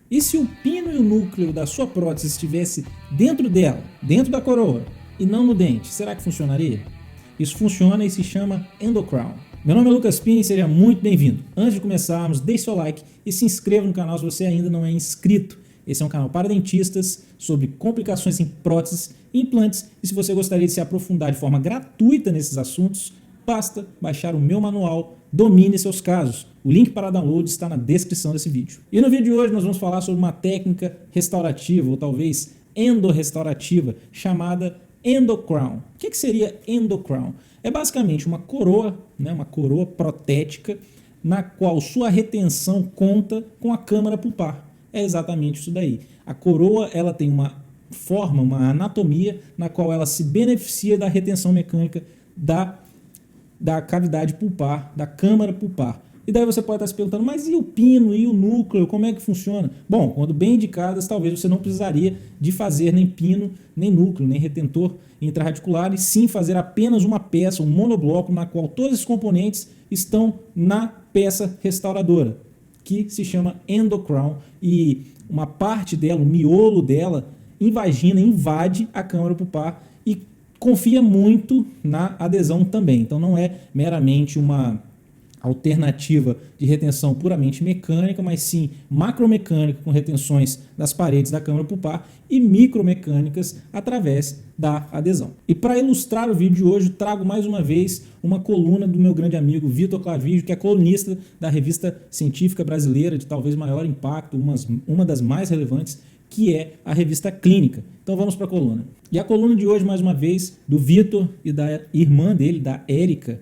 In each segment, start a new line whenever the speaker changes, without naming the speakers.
E se o pino e o núcleo da sua prótese estivesse dentro dela, dentro da coroa, e não no dente, será que funcionaria? Isso funciona e se chama Endocrown. Meu nome é Lucas Pini e seja muito bem-vindo. Antes de começarmos, deixe seu like e se inscreva no canal se você ainda não é inscrito. Esse é um canal para dentistas sobre complicações em próteses e implantes, e se você gostaria de se aprofundar de forma gratuita nesses assuntos, basta baixar o meu manual Domine Seus Casos. O link para download está na descrição desse vídeo. E no vídeo de hoje nós vamos falar sobre uma técnica restaurativa, ou talvez endorrestaurativa, chamada Endocrown. O que seria Endocrown? É basicamente uma coroa, uma coroa protética, na qual sua retenção conta com a câmara pulpar. É exatamente isso daí. A coroa ela tem uma forma, uma anatomia, na qual ela se beneficia da retenção mecânica da cavidade pulpar, da câmara pulpar. E daí você pode estar se perguntando, mas e o pino, e o núcleo, como é que funciona? Bom, quando bem indicadas, talvez você não precisaria de fazer nem pino, nem núcleo, nem retentor intrarradicular, e sim fazer apenas uma peça, um monobloco, na qual todos os componentes estão na peça restauradora, que se chama Endocrown, e uma parte dela, o miolo dela, invade a câmara pulpar e confia muito na adesão também. Então não é meramente uma alternativa de retenção puramente mecânica, mas sim macromecânica com retenções das paredes da câmara pulpar e micromecânicas através da adesão. E para ilustrar o vídeo de hoje, trago mais uma vez uma coluna do meu grande amigo Vitor Clavijo, que é colunista da revista científica brasileira de talvez maior impacto, uma das mais relevantes, que é a revista Clínica. Então vamos para a coluna. E a coluna de hoje, mais uma vez, do Vitor e da irmã dele, da Érica,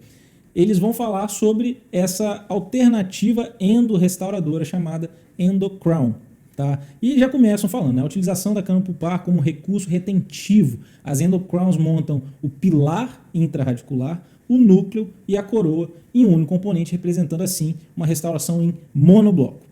eles vão falar sobre essa alternativa endorrestauradora chamada Endocrown. Tá? E já começam falando, a utilização da câmara pulpar como recurso retentivo. As endocrowns montam o pilar intrarradicular, o núcleo e a coroa em um único componente, representando assim uma restauração em monobloco.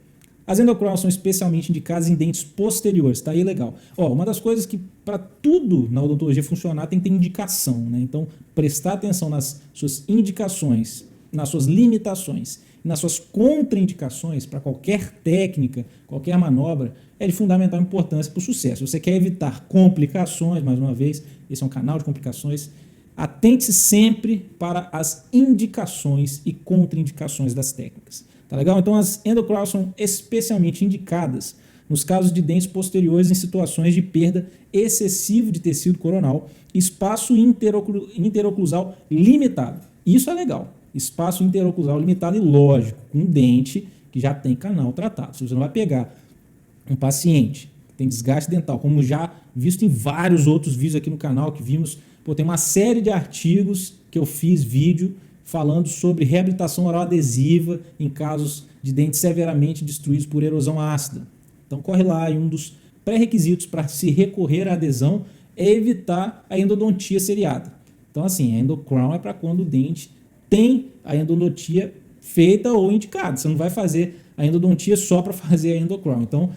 As endocrowns são especialmente indicadas em dentes posteriores, tá aí legal. Uma das coisas que para tudo na odontologia funcionar tem que ter indicação, né? Então prestar atenção nas suas indicações, nas suas limitações, nas suas contraindicações para qualquer técnica, qualquer manobra, é de fundamental importância para o sucesso. Você quer evitar complicações, mais uma vez, esse é um canal de complicações, atente-se sempre para as indicações e contraindicações das técnicas. Tá legal? Então as endocrowns são especialmente indicadas nos casos de dentes posteriores em situações de perda excessiva de tecido coronal, espaço interoclusal limitado. Isso é legal. Espaço interoclusal limitado e lógico, com um dente que já tem canal tratado. Se você não vai pegar um paciente que tem desgaste dental, como já visto em vários outros vídeos aqui no canal que vimos, tem uma série de artigos que eu fiz vídeo falando sobre reabilitação oral adesiva em casos de dentes severamente destruídos por erosão ácida. Então corre lá, e um dos pré-requisitos para se recorrer à adesão é evitar a endodontia seriada. Então assim, a endocrown é para quando o dente tem a endodontia feita ou indicada. Você não vai fazer a endodontia só para fazer a endocrown. Então,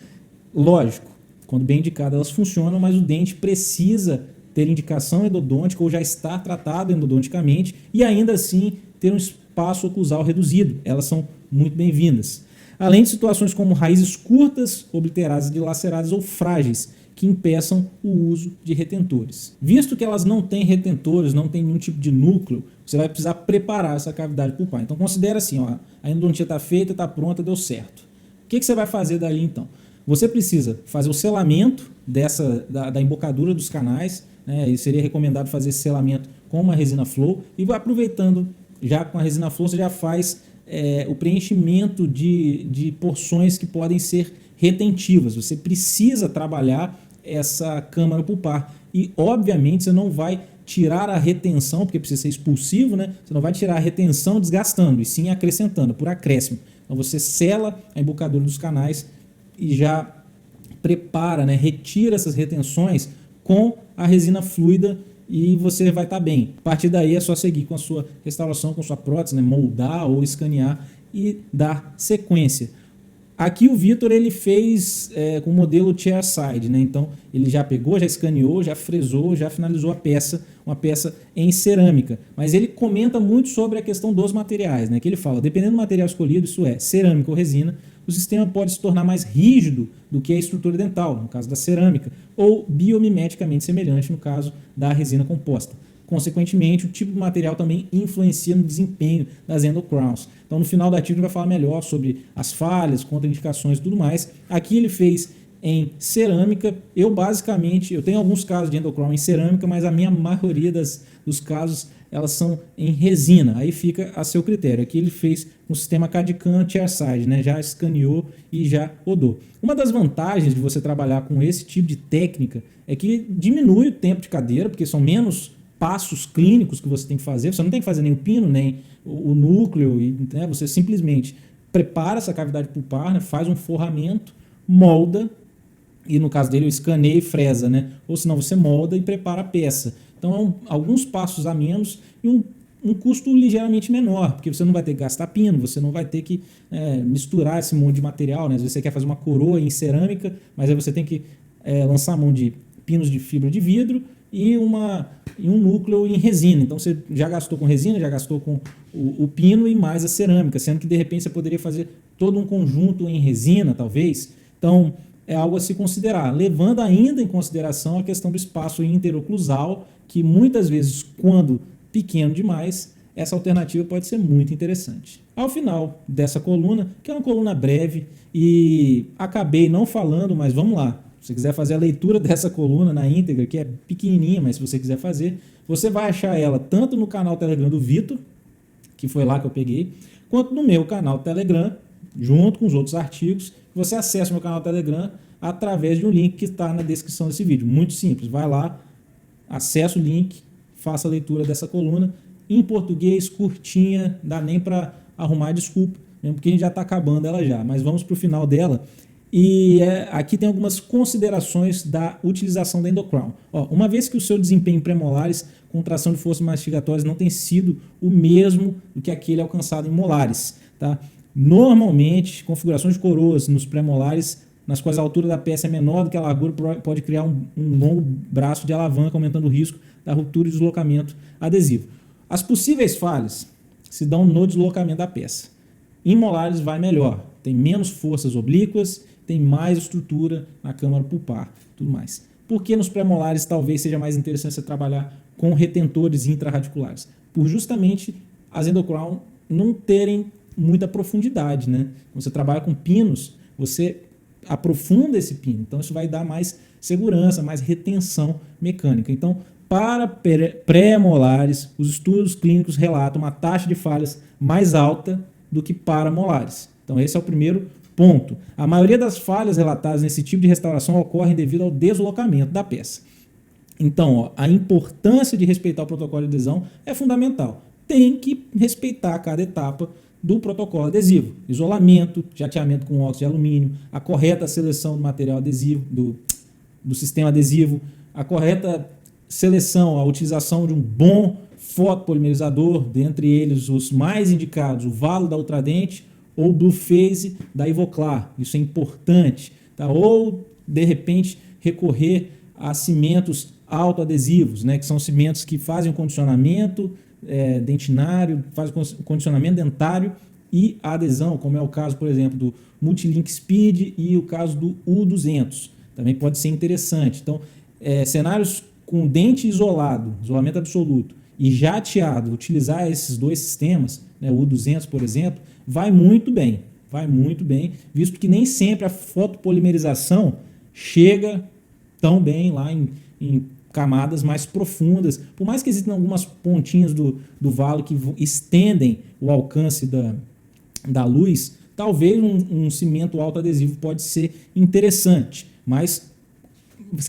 lógico, quando bem indicada elas funcionam, mas o dente precisa ter indicação endodôntica ou já estar tratado endodonticamente e ainda assim ter um espaço oclusal reduzido. Elas são muito bem-vindas. Além de situações como raízes curtas, obliteradas, dilaceradas ou frágeis, que impeçam o uso de retentores. Visto que elas não têm retentores, não têm nenhum tipo de núcleo, você vai precisar preparar essa cavidade pulpar. Então considera assim, a endodontia está feita, está pronta, deu certo. O que você vai fazer dali então? Você precisa fazer o selamento da embocadura dos canais, e seria recomendado fazer esse selamento com uma resina flow, e vai aproveitando já com a resina flow, você já faz o preenchimento de porções que podem ser retentivas. Você precisa trabalhar essa câmara pulpar e obviamente você não vai tirar a retenção, porque precisa ser expulsivo, você não vai tirar a retenção desgastando, e sim acrescentando, por acréscimo. Então você sela a embocadura dos canais e já prepara, retira essas retenções com a resina fluida e você vai estar bem. A partir daí é só seguir com a sua restauração, com a sua prótese, moldar ou escanear e dar sequência. Aqui o Vitor ele fez com o modelo chairside, então ele já pegou, já escaneou, já fresou, já finalizou a peça, uma peça em cerâmica. Mas ele comenta muito sobre a questão dos materiais, que ele fala, dependendo do material escolhido, isso é cerâmica ou resina, o sistema pode se tornar mais rígido do que a estrutura dental, no caso da cerâmica, ou biomimeticamente semelhante, no caso da resina composta. Consequentemente, o tipo de material também influencia no desempenho das endocrowns. Então, no final do artigo, a gente vai falar melhor sobre as falhas, contraindicações e tudo mais. Aqui ele fez em cerâmica. Eu tenho alguns casos de endocrown em cerâmica, mas a minha maioria dos casos elas são em resina. Aí fica a seu critério. Aqui ele fez um sistema CAD/CAM chairside, né? Já escaneou e já rodou. Uma das vantagens de você trabalhar com esse tipo de técnica é que diminui o tempo de cadeira, porque são menos passos clínicos que você tem que fazer. Você não tem que fazer nem o pino, nem o núcleo, né? Você simplesmente prepara essa cavidade pulpar, né? Faz um forramento, molda, e no caso dele, eu escaneio e fresa, né? Ou senão você molda e prepara a peça. Então, alguns passos a menos e um custo ligeiramente menor, porque você não vai ter que gastar pino, você não vai ter que misturar esse monte de material, né? Às vezes você quer fazer uma coroa em cerâmica, mas aí você tem que lançar a mão de pinos de fibra de vidro e um núcleo em resina. Então, você já gastou com resina, já gastou com o pino e mais a cerâmica, sendo que, de repente, você poderia fazer todo um conjunto em resina, talvez. Então, é algo a se considerar, levando ainda em consideração a questão do espaço interoclusal, que muitas vezes, quando pequeno demais, essa alternativa pode ser muito interessante. Ao final dessa coluna, que é uma coluna breve, e acabei não falando, mas vamos lá. Se você quiser fazer a leitura dessa coluna na íntegra, que é pequenininha, mas se você quiser fazer, você vai achar ela tanto no canal Telegram do Vitor, que foi lá que eu peguei, quanto no meu canal Telegram, junto com os outros artigos. Você acessa o meu canal Telegram através de um link que está na descrição desse vídeo. Muito simples, vai lá, acessa o link, faça a leitura dessa coluna em português, curtinha, dá nem para arrumar desculpa, mesmo porque a gente já está acabando ela já, mas vamos para o final dela. E aqui tem algumas considerações da utilização da endocrown. Uma vez que o seu desempenho em premolares com tração de forças mastigatórias não tem sido o mesmo do que aquele alcançado em molares, tá? Normalmente, configurações de coroas nos premolares, nas quais a altura da peça é menor do que a largura, pode criar um longo braço de alavanca, aumentando o risco da ruptura e deslocamento adesivo. As possíveis falhas se dão no deslocamento da peça. Em molares vai melhor, tem menos forças oblíquas, tem mais estrutura na câmara pulpar, tudo mais. Porque nos pré-molares talvez seja mais interessante você trabalhar com retentores intrarradiculares? Por justamente as endocrown não terem muita profundidade, né? Quando você trabalha com pinos, você aprofunda esse pino, então isso vai dar mais segurança, mais retenção mecânica. Então, para pré-molares, os estudos clínicos relatam uma taxa de falhas mais alta do que para molares. Então, esse é o primeiro ponto. A maioria das falhas relatadas nesse tipo de restauração ocorrem devido ao deslocamento da peça. Então, a importância de respeitar o protocolo de adesão é fundamental. Tem que respeitar cada etapa do protocolo adesivo. Isolamento, jateamento com óxido de alumínio, a correta seleção do material adesivo, do sistema adesivo, a correta seleção, a utilização de um bom fotopolimerizador, dentre eles os mais indicados, o Valo da Ultradente ou o Blue Phase da Ivoclar. Isso é importante. Tá? Ou, de repente, recorrer a cimentos autoadesivos, né? Que são cimentos que fazem o condicionamento dentinário, fazem o condicionamento dentário e a adesão, como é o caso, por exemplo, do Multilink Speed e o caso do U200. Também pode ser interessante. Então, cenários com dente isolado, isolamento absoluto, e jateado, utilizar esses dois sistemas, né, o U200, por exemplo, vai muito bem, visto que nem sempre a fotopolimerização chega tão bem lá em camadas mais profundas, por mais que existam algumas pontinhas do valo que estendem o alcance da luz, talvez um cimento autoadesivo pode ser interessante, mas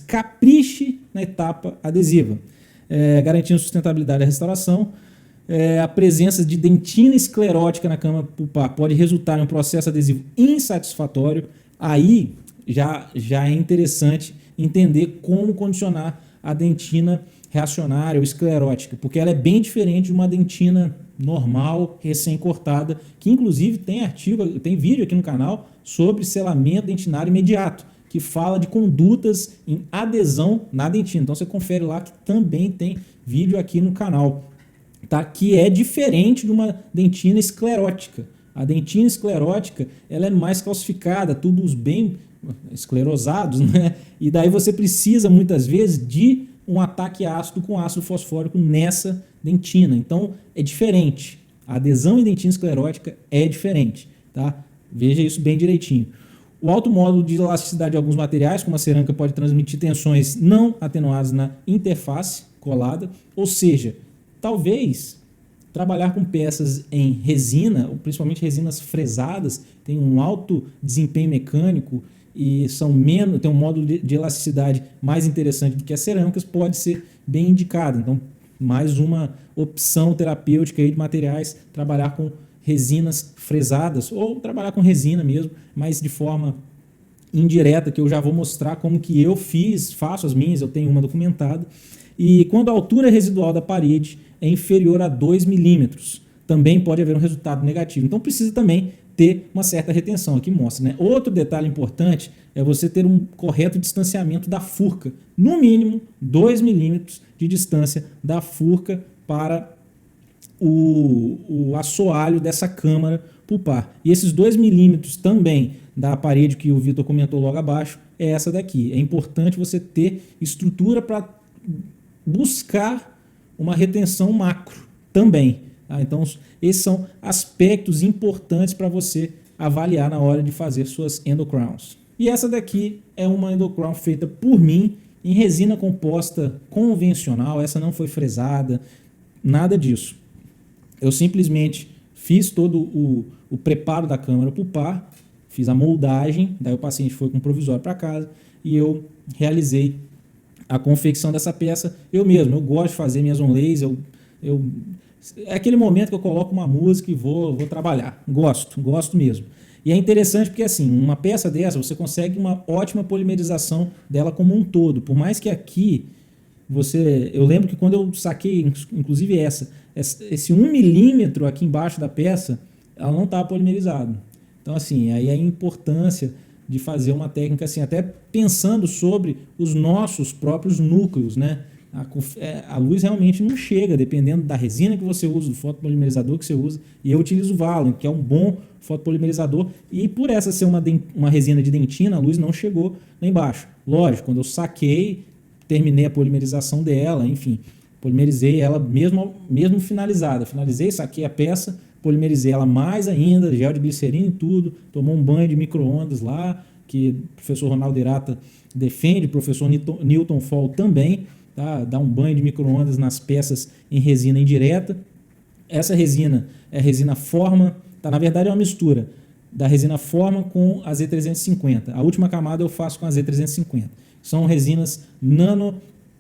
capriche na etapa adesiva. Garantindo sustentabilidade da restauração, a presença de dentina esclerótica na câmara pulpar pode resultar em um processo adesivo insatisfatório. Aí já é interessante entender como condicionar a dentina reacionária ou esclerótica, porque ela é bem diferente de uma dentina normal, recém-cortada, que inclusive tem vídeo aqui no canal sobre selamento dentinário imediato, que fala de condutas em adesão na dentina. Então você confere lá que também tem vídeo aqui no canal, tá? Que é diferente de uma dentina esclerótica. A dentina esclerótica ela é mais calcificada, tubos bem esclerosados, né? E daí você precisa muitas vezes de um ataque ácido com ácido fosfórico nessa dentina. Então é diferente. A adesão em dentina esclerótica é diferente, tá? Veja isso bem direitinho. O alto módulo de elasticidade de alguns materiais, como a cerâmica, pode transmitir tensões não atenuadas na interface colada, ou seja, talvez trabalhar com peças em resina, principalmente resinas fresadas, tem um alto desempenho mecânico e tem um módulo de elasticidade mais interessante do que as cerâmicas, pode ser bem indicado. Então, mais uma opção terapêutica aí de materiais, trabalhar com resinas fresadas ou trabalhar com resina mesmo, mas de forma indireta, que eu já vou mostrar como que eu faço as minhas, eu tenho uma documentada. E quando a altura residual da parede é inferior a 2 milímetros, também pode haver um resultado negativo. Então precisa também ter uma certa retenção, aqui mostra, né? Outro detalhe importante é você ter um correto distanciamento da furca, no mínimo 2 milímetros de distância da furca para o assoalho dessa câmara pulpar. E esses 2 milímetros também da parede que o Vitor comentou logo abaixo é essa daqui. É importante você ter estrutura para buscar uma retenção macro também. Tá? Então, esses são aspectos importantes para você avaliar na hora de fazer suas endocrowns. E essa daqui é uma endocrown feita por mim em resina composta convencional. Essa não foi fresada, nada disso. Eu simplesmente fiz todo o preparo da câmara pulpar, fiz a moldagem, daí o paciente foi com o provisório para casa e eu realizei a confecção dessa peça eu mesmo. Eu gosto de fazer minhas onlays, é aquele momento que eu coloco uma música e vou trabalhar. Gosto mesmo. E é interessante porque assim, uma peça dessa você consegue uma ótima polimerização dela como um todo. Por mais que aqui eu lembro que quando eu saquei, inclusive esse 1 milímetro aqui embaixo da peça, ela não estava polimerizada. Então assim, aí a importância de fazer uma técnica assim, até pensando sobre os nossos próprios núcleos, né? A luz realmente não chega, dependendo da resina que você usa, do fotopolimerizador que você usa, e eu utilizo o Valent, que é um bom fotopolimerizador, e por essa ser uma resina de dentina, a luz não chegou lá embaixo. Lógico, quando eu saquei, terminei a polimerização dela, enfim, polimerizei ela mesmo finalizada, saquei a peça, polimerizei ela mais ainda, gel de glicerina e tudo, tomou um banho de micro-ondas lá, que o professor Ronaldo Irata defende, o professor Newton Fall também, tá? Dá um banho de micro-ondas nas peças em resina indireta. Essa resina é a resina Forma, tá? Na verdade é uma mistura da resina Forma com a Z350. A última camada eu faço com a Z350. São resinas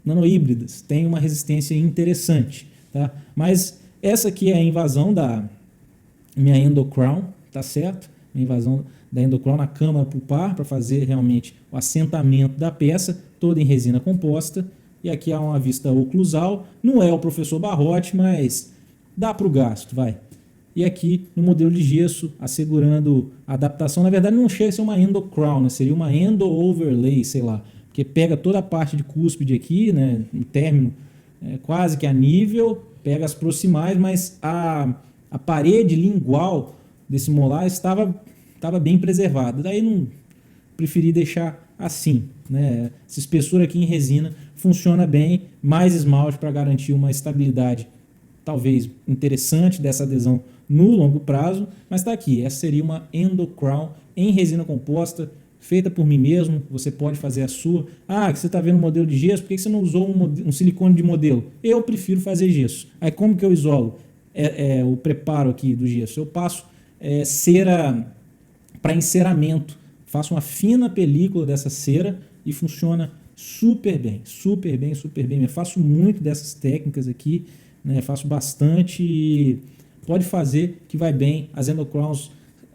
nanohíbridas, tem uma resistência interessante, tá? Mas essa aqui é a invasão da minha endocrown, tá certo? A invasão da endocrown na câmara pulpar para fazer realmente o assentamento da peça, toda em resina composta. E aqui há uma vista oclusal, não é o professor Barrote, mas dá para o gasto, vai. E aqui no modelo de gesso, assegurando a adaptação, na verdade não chega a ser uma endocrown, né? Seria uma endo-overlay, sei lá, porque pega toda a parte de cúspide aqui, né? O término quase que a nível, pega as proximais, mas a parede lingual desse molar estava bem preservada. Daí não preferi deixar assim, né? Essa espessura aqui em resina funciona bem, mais esmalte para garantir uma estabilidade talvez interessante dessa adesão no longo prazo, mas está aqui, essa seria uma endocrown em resina composta, feita por mim mesmo, você pode fazer a sua. Ah, que você está vendo um modelo de gesso, por que você não usou um silicone de modelo? Eu prefiro fazer gesso. Aí como que eu isolo o preparo aqui do gesso? Eu passo cera para enceramento, faço uma fina película dessa cera e funciona super bem, super bem, super bem. Eu faço muito dessas técnicas aqui, né? Faço bastante e pode fazer que vai bem. As endocrowns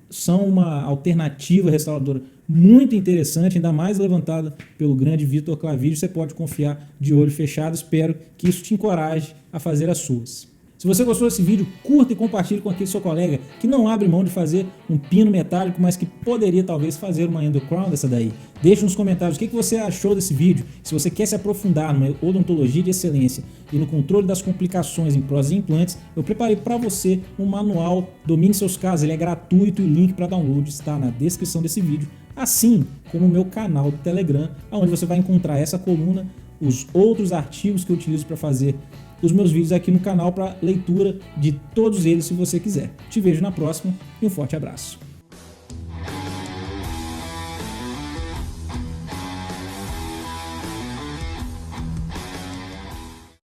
são uma alternativa restauradora muito interessante, ainda mais levantada pelo grande Vitor Clavijo. Você pode confiar de olho fechado. Espero que isso te encoraje a fazer as suas. Se você gostou desse vídeo, curta e compartilhe com aquele seu colega que não abre mão de fazer um pino metálico, mas que poderia talvez fazer uma endocrown dessa daí. Deixe nos comentários o que você achou desse vídeo. Se você quer se aprofundar numa odontologia de excelência e no controle das complicações em próteses e implantes, eu preparei para você um manual Domine Seus Casos. Ele é gratuito e o link para download está na descrição desse vídeo, assim como o meu canal do Telegram, onde você vai encontrar essa coluna, os outros artigos que eu utilizo para fazer os meus vídeos aqui no canal, para leitura de todos eles se você quiser. Te vejo na próxima e um forte abraço.